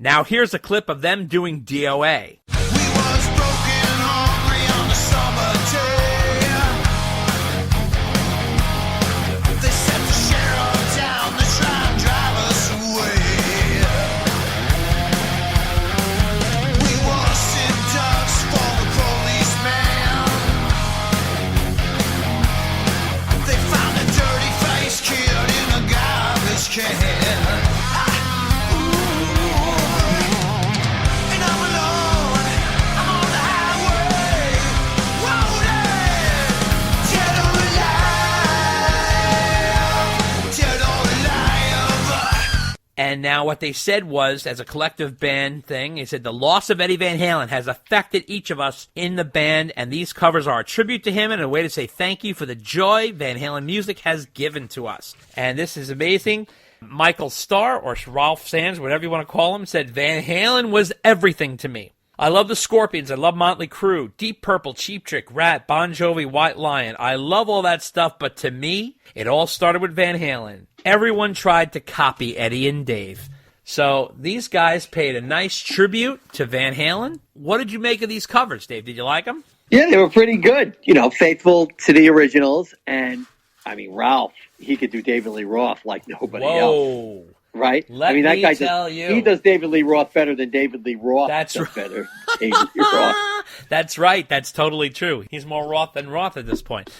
Now here's a clip of them doing DOA. And now what they said was, as a collective band thing, they said the loss of Eddie Van Halen has affected each of us in the band, and these covers are a tribute to him and a way to say thank you for the joy Van Halen music has given to us. And this is amazing. Michael Starr, or Ralph Sands, whatever you want to call him, said, Van Halen was everything to me. I love the Scorpions, I love Motley Crue, Deep Purple, Cheap Trick, Rat, Bon Jovi, White Lion. I love all that stuff, but to me, it all started with Van Halen. Everyone tried to copy Eddie and Dave. So these guys paid a nice tribute to Van Halen. What did you make of these covers, Dave? Did you like them? Yeah, they were pretty good. You know, faithful to the originals. And, I mean, Ralph, he could do David Lee Roth like nobody else. Right? Let I mean, that me guy tell you. He does David Lee Roth better than David Lee Roth That's does right. better than David Lee Roth. That's right. That's totally true. He's more Roth than Roth at this point.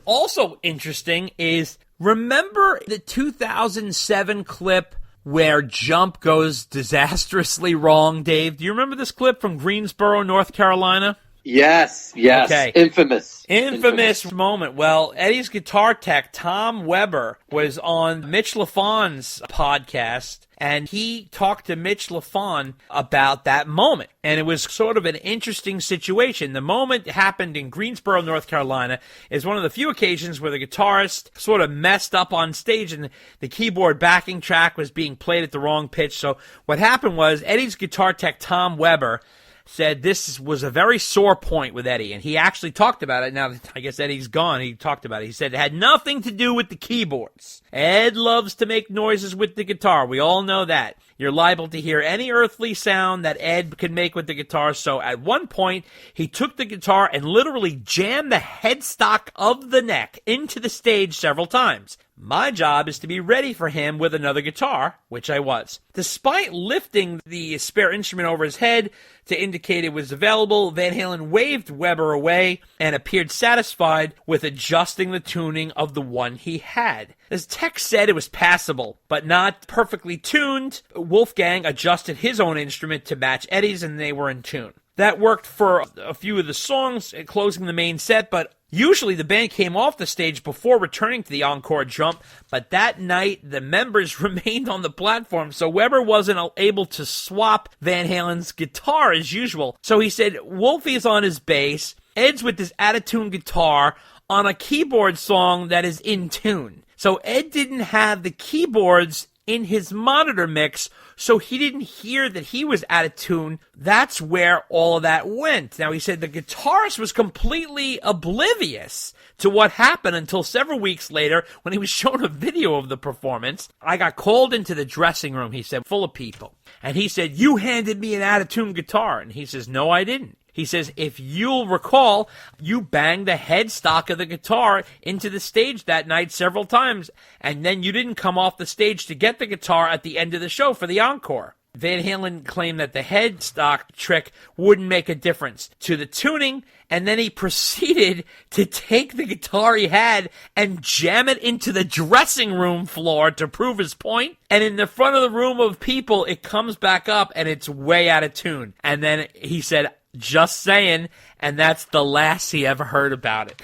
Also interesting is, remember the 2007 clip where Jump goes disastrously wrong, Dave? Do you remember this clip from Greensboro, North Carolina? Yes. Okay. Infamous moment. Well, Eddie's guitar tech, Tom Weber, was on Mitch LaFon's podcast, and he talked to Mitch LaFon about that moment. And it was sort of an interesting situation. The moment happened in Greensboro, North Carolina, is one of the few occasions where the guitarist sort of messed up on stage and the keyboard backing track was being played at the wrong pitch. So what happened was Eddie's guitar tech, Tom Weber, said this was a very sore point with Eddie, and he actually talked about it. Now, I guess Eddie's gone. He talked about it. He said it had nothing to do with the keyboards. Ed loves to make noises with the guitar. We all know that. You're liable to hear any earthly sound that Ed could make with the guitar. So at one point, he took the guitar and literally jammed the headstock of the neck into the stage several times. My job is to be ready for him with another guitar, which I was. Despite lifting the spare instrument over his head to indicate it was available, Van Halen waved Weber away and appeared satisfied with adjusting the tuning of the one he had. As tech said, it was passable, but not perfectly tuned. Wolfgang adjusted his own instrument to match Eddie's, and they were in tune. That worked for a few of the songs, closing the main set, but usually the band came off the stage before returning to the encore jump, but that night the members remained on the platform, so Weber wasn't able to swap Van Halen's guitar as usual. So he said Wolfie's on his bass, Ed's with this out-of-tune guitar on a keyboard song that is in tune. So Ed didn't have the keyboards in his monitor mix, so he didn't hear that he was out of tune. That's where all of that went. Now, he said the guitarist was completely oblivious to what happened until several weeks later when he was shown a video of the performance. I got called into the dressing room, he said, full of people. And he said, you handed me an out of tune guitar. And he says, no, I didn't. He says, if you'll recall, you banged the headstock of the guitar into the stage that night several times, and then you didn't come off the stage to get the guitar at the end of the show for the encore. Van Halen claimed that the headstock trick wouldn't make a difference to the tuning, and then he proceeded to take the guitar he had and jam it into the dressing room floor to prove his point. And in the front of the room of people, it comes back up, and it's way out of tune. And then he said, just saying, and that's the last he ever heard about it.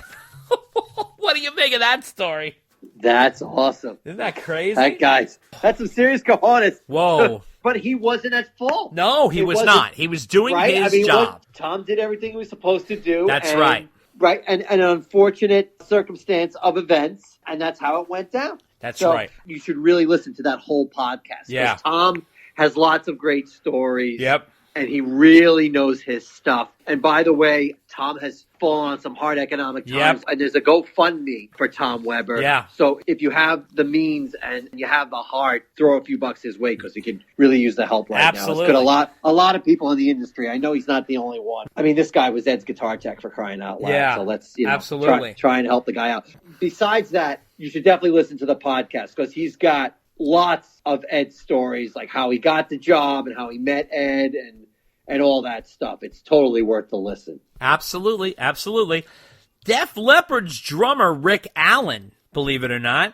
What do you make of that story? That's awesome. Isn't that crazy? That's some serious cojones. Whoa. But he wasn't at fault. No, he was not. He was doing his job. Tom did everything he was supposed to do. That's right. Right, and an unfortunate circumstance of events, and that's how it went down. That's right. You should really listen to that whole podcast. Yeah. Tom has lots of great stories. Yep. and he really knows his stuff. And by the way, Tom has fallen on some hard economic times, and there's a GoFundMe for Tom Weber. Yeah. So if you have the means and you have the heart, throw a few bucks his way because he could really use the help right now. It's good. A lot of people in the industry. I know he's not the only one. I mean, this guy was Ed's guitar tech for crying out loud. Yeah, so let's absolutely try and help the guy out. Besides that, you should definitely listen to the podcast because he's got lots of Ed stories, like how he got the job and how he met Ed and all that stuff. It's totally worth the listen. Absolutely, absolutely. Def Leppard's drummer, Rick Allen, believe it or not,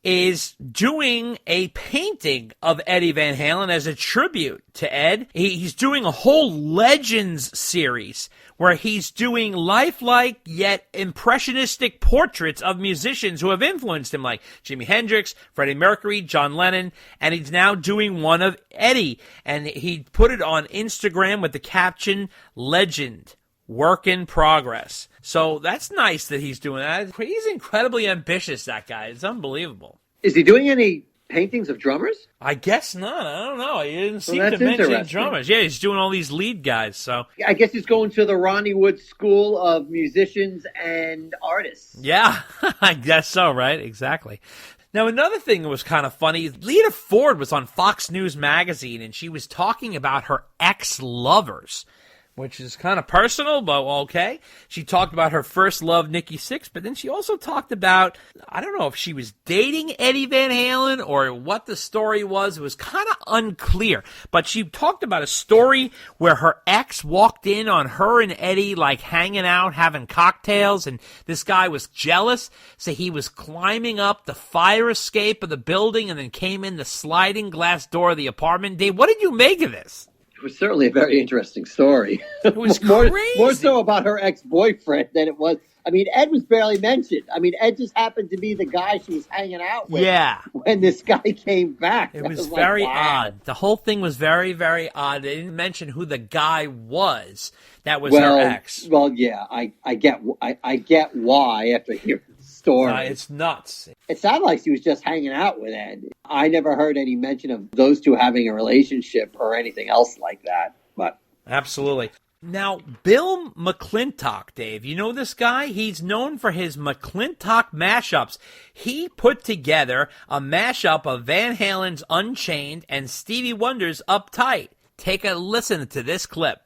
is doing a painting of Eddie Van Halen as a tribute to Ed. He's doing a whole Legends series where he's doing lifelike yet impressionistic portraits of musicians who have influenced him, like Jimi Hendrix, Freddie Mercury, John Lennon, and he's now doing one of Eddie. And he put it on Instagram with the caption, "Legend, work in progress." So that's nice that he's doing that. He's incredibly ambitious, that guy. It's unbelievable. Is he doing any paintings of drummers? I guess not. I don't know. He didn't seem to mention drummers. Yeah, he's doing all these lead guys. So I guess he's going to the Ronnie Wood School of Musicians and Artists. Yeah, I guess so, right? Exactly. Now, another thing that was kind of funny, Lita Ford was on Fox News Magazine, and she was talking about her ex-lovers, which is kind of personal, but okay. She talked about her first love, Nikki Sixx, but then she also talked about, I don't know if she was dating Eddie Van Halen or what the story was. It was kind of unclear, but she talked about a story where her ex walked in on her and Eddie like hanging out, having cocktails, and this guy was jealous, so he was climbing up the fire escape of the building and then came in the sliding glass door of the apartment. Dave, what did you make of this? It was certainly a very interesting story. It was more, crazy. More so about her ex-boyfriend than it was. I mean, Ed was barely mentioned. I mean, Ed just happened to be the guy she was hanging out with when this guy came back. It was very odd. The whole thing was very, very odd. They didn't mention who the guy was that was her ex. Well, yeah, I get why after hearing the story. It's nuts. It sounded like she was just hanging out with Ed. I never heard any mention of those two having a relationship or anything else like that. But absolutely. Now, Bill McClintock, Dave, you know this guy? He's known for his McClintock mashups. He put together a mashup of Van Halen's Unchained and Stevie Wonder's Uptight. Take a listen to this clip.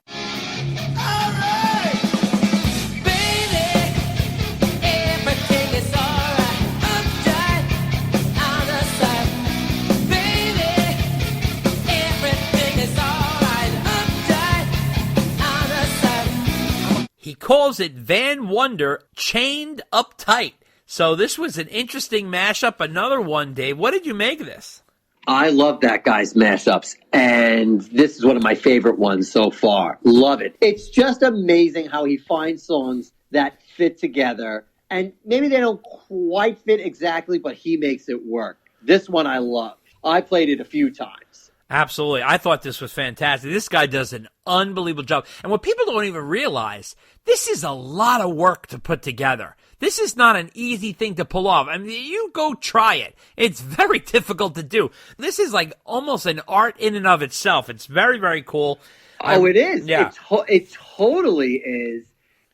He calls it Van Wonder Chained Uptight. So this was an interesting mashup. Another one, Dave. What did you make of this? I love that guy's mashups, and this is one of my favorite ones so far. Love it. It's just amazing how he finds songs that fit together, and maybe they don't quite fit exactly, but he makes it work. This one I love. I played it a few times. Absolutely. I thought this was fantastic. This guy does an unbelievable job. And what people don't even realize, this is a lot of work to put together. This is not an easy thing to pull off. I mean, you go try it. It's very difficult to do. This is like almost an art in and of itself. It's very, very cool. It is. Yeah. It totally is.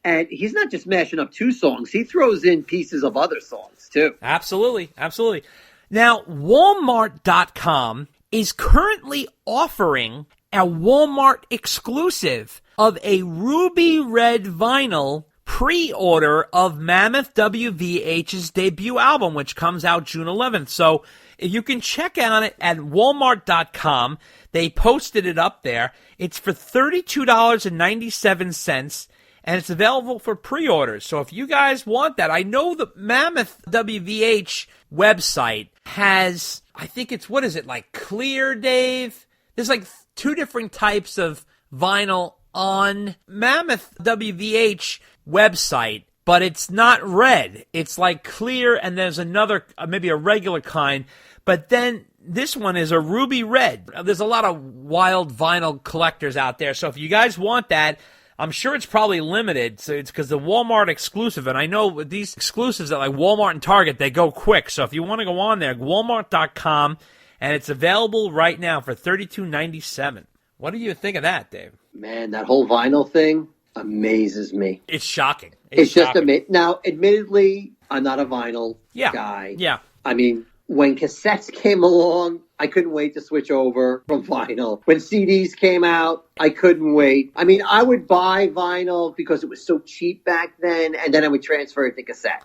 And he's not just mashing up two songs. He throws in pieces of other songs, too. Absolutely. Absolutely. Now, Walmart.com is currently offering a Walmart exclusive of a ruby red vinyl pre-order of Mammoth WVH's debut album, which comes out June 11th. So you can check out it at Walmart.com. They posted it up there. It's for $32.97, and it's available for pre-orders. So if you guys want that, I know the Mammoth WVH website has, I think it's, what is it, like clear, Dave? There's like two different types of vinyl on Mammoth WVH website, but it's not red. It's like clear, and there's another, maybe a regular kind, but then this one is a ruby red. There's a lot of wild vinyl collectors out there, so if you guys want that, I'm sure it's probably limited, so it's because the Walmart exclusive, and I know with these exclusives at like Walmart and Target, they go quick, so if you want to go on there, Walmart.com, and it's available right now for $32.97. What do you think of that, Dave? Man, that whole vinyl thing amazes me. It's shocking. It's just amazing. Now, admittedly, I'm not a vinyl guy. Yeah. I mean, when cassettes came along, I couldn't wait to switch over from vinyl. When CDs came out, I couldn't wait. I mean, I would buy vinyl because it was so cheap back then, and then I would transfer it to cassette.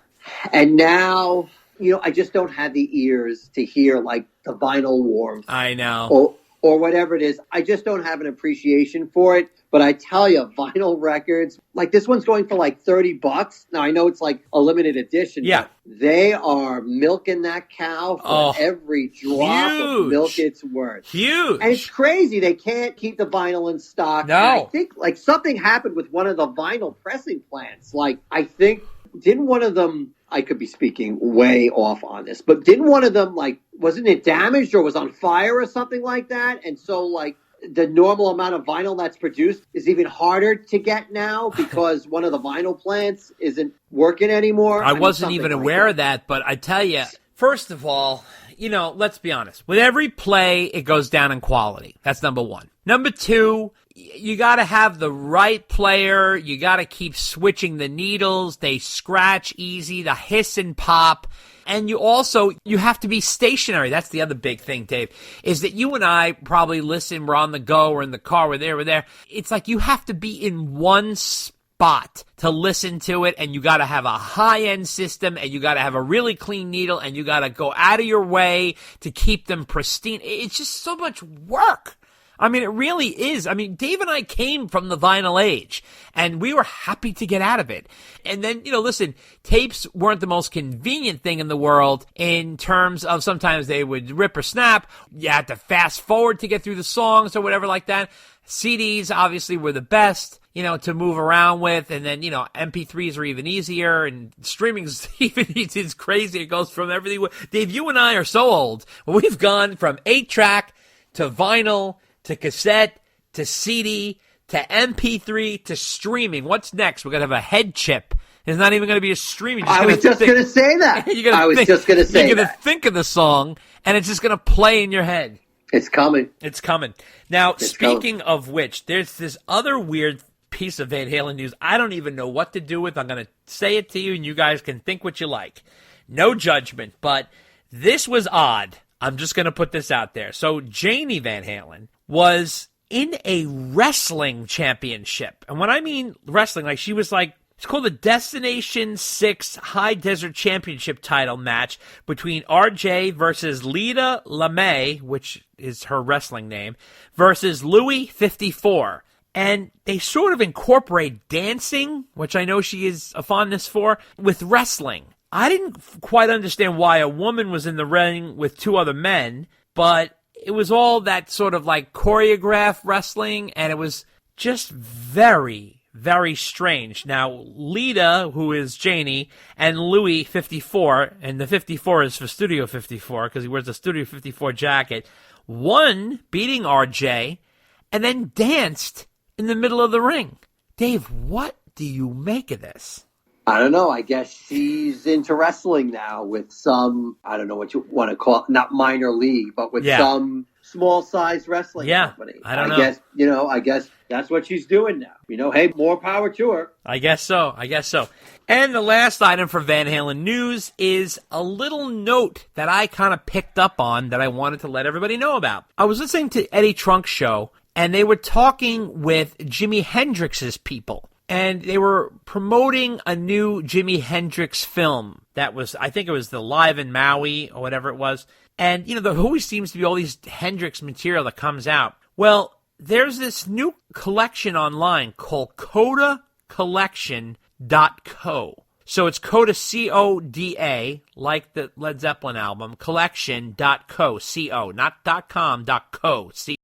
And now, I just don't have the ears to hear, like, the vinyl warmth. I know. Or whatever it is. I just don't have an appreciation for it. But I tell you, vinyl records, like this one's going for like $30. Now, I know it's like a limited edition. Yeah. But they are milking that cow for every drop of milk it's worth. Huge. And it's crazy. They can't keep the vinyl in stock. No. And I think like something happened with one of the vinyl pressing plants. Like I think, didn't one of them, I could be speaking way off on this, but didn't one of them like, wasn't it damaged or was on fire or something like that? And so like, the normal amount of vinyl that's produced is even harder to get now because one of the vinyl plants isn't working anymore. I wasn't even aware of that, but I tell you, first of all, let's be honest. With every play, it goes down in quality. That's number one. Number two, you got to have the right player. You got to keep switching the needles. They scratch easy, the hiss and pop. And you have to be stationary. That's the other big thing, Dave, is that you and I probably listen, we're on the go, we're in the car, we're there. It's like you have to be in one spot to listen to it, and you got to have a high-end system, and you got to have a really clean needle, and you got to go out of your way to keep them pristine. It's just so much work. I mean, it really is. I mean, Dave and I came from the vinyl age, and we were happy to get out of it. And then, listen, tapes weren't the most convenient thing in the world in terms of sometimes they would rip or snap. You had to fast forward to get through the songs or whatever like that. CDs obviously were the best, to move around with. And then, MP3s are even easier, and streaming's even it's crazy. It goes from everything. Dave, you and I are so old. We've gone from 8-track to vinyl to cassette, to CD, to MP3, to streaming. What's next? We're going to have a head chip. It's not even going to be a streaming. I was just going to say that. You're going to think of the song, and it's just going to play in your head. It's coming. It's coming. Now, speaking of which, there's this other weird piece of Van Halen news I don't even know what to do with. I'm going to say it to you, and you guys can think what you like. No judgment, but this was odd. I'm just going to put this out there. So, Janie Van Halen was in a wrestling championship. And when I mean wrestling, like she was like, it's called the Destination 6 High Desert Championship title match between RJ versus Lita LeMay, which is her wrestling name, versus Louis 54. And they sort of incorporate dancing, which I know she is a fondness for, with wrestling. I didn't quite understand why a woman was in the ring with two other men, but it was all that sort of like choreographed wrestling, and it was just very, very strange. Now, Lita, who is Janie, and Louis, 54, and the 54 is for Studio 54 because he wears a Studio 54 jacket, one beating RJ, and then danced in the middle of the ring. Dave, what do you make of this? I don't know. I guess she's into wrestling now with some, I don't know what you want to call it, not minor league, but with some small-sized wrestling company. I don't know. I guess that's what she's doing now. Hey, more power to her. I guess so. And the last item for Van Halen news is a little note that I kind of picked up on that I wanted to let everybody know about. I was listening to Eddie Trunk's show, and they were talking with Jimi Hendrix's people. And they were promoting a new Jimi Hendrix film that was, I think it was the Live in Maui or whatever it was. And, there always seems to be all these Hendrix material that comes out. Well, there's this new collection online called CodaCollection.co. So it's Coda, C-O-D-A, like the Led Zeppelin album, collection.co, C-O, not .com, .co, C-O.